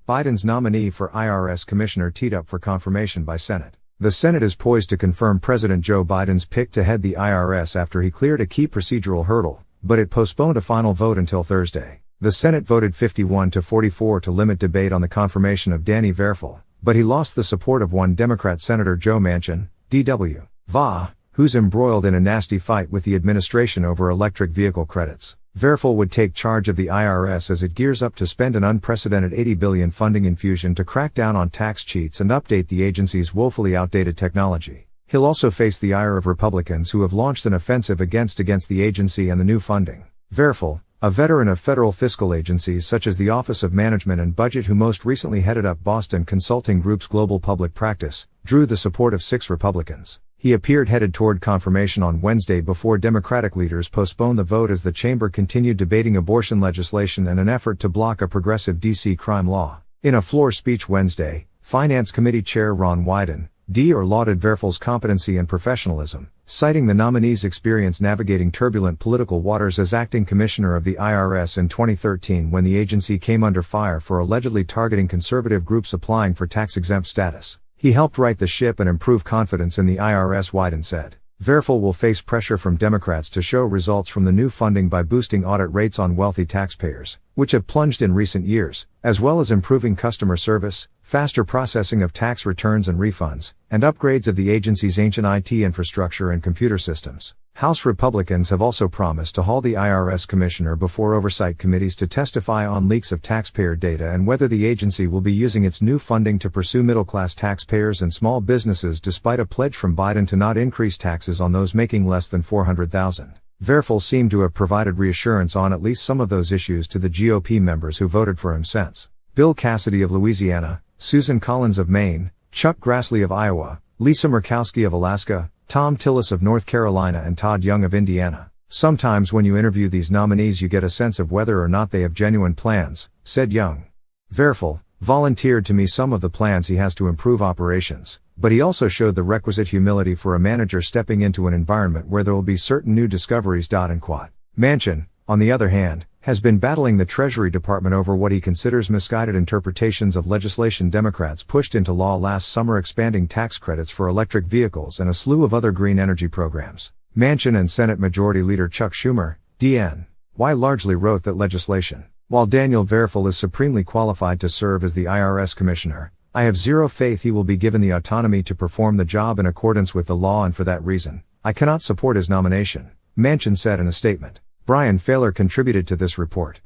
Biden's nominee for IRS commissioner teed up for confirmation by Senate. The Senate is poised to confirm President Joe Biden's pick to head the IRS after he cleared a key procedural hurdle, but it postponed a final vote until Thursday. The Senate voted 51-44 to limit debate on the confirmation of Danny Verfel, but he lost the support of one Democrat Senator Joe Manchin, D.W. Va, who's embroiled in a nasty fight with the administration over electric vehicle credits. Verfel would take charge of the IRS as it gears up to spend an unprecedented $80 billion funding infusion to crack down on tax cheats and update the agency's woefully outdated technology. He'll also face the ire of Republicans who have launched an offensive against the agency and the new funding. Verfel, a veteran of federal fiscal agencies such as the Office of Management and Budget, who most recently headed up Boston Consulting Group's global public practice, drew the support of 6 Republicans. He appeared headed toward confirmation on Wednesday before Democratic leaders postponed the vote as the chamber continued debating abortion legislation and an effort to block a progressive D.C. crime law. In a floor speech Wednesday, Finance Committee Chair Ron Wyden, D.R. lauded Verfel's competency and professionalism, citing the nominee's experience navigating turbulent political waters as acting commissioner of the IRS in 2013 when the agency came under fire for allegedly targeting conservative groups applying for tax-exempt status. He helped right the ship and improve confidence in the IRS, Wyden said. Verfel will face pressure from Democrats to show results from the new funding by boosting audit rates on wealthy taxpayers, which have plunged in recent years, as well as improving customer service, faster processing of tax returns and refunds, and upgrades of the agency's ancient IT infrastructure and computer systems. House Republicans have also promised to haul the IRS commissioner before oversight committees to testify on leaks of taxpayer data and whether the agency will be using its new funding to pursue middle-class taxpayers and small businesses despite a pledge from Biden to not increase taxes on those making less than $400,000. Verfel seemed to have provided reassurance on at least some of those issues to the GOP members who voted for him since. Bill Cassidy of Louisiana, Susan Collins of Maine, Chuck Grassley of Iowa, Lisa Murkowski of Alaska, Tom Tillis of North Carolina and Todd Young of Indiana. Sometimes when you interview these nominees you get a sense of whether or not they have genuine plans, said Young. Verfel volunteered to me some of the plans he has to improve operations, but he also showed the requisite humility for a manager stepping into an environment where there will be certain new discoveries. Manchin, on the other hand, has been battling the Treasury Department over what he considers misguided interpretations of legislation Democrats pushed into law last summer expanding tax credits for electric vehicles and a slew of other green energy programs. Manchin and Senate Majority Leader Chuck Schumer, D.N.Y. largely wrote that legislation. While Daniel Verfel is supremely qualified to serve as the IRS commissioner, I have zero faith he will be given the autonomy to perform the job in accordance with the law, and for that reason, I cannot support his nomination, Manchin said in a statement. Brian Failer contributed to this report.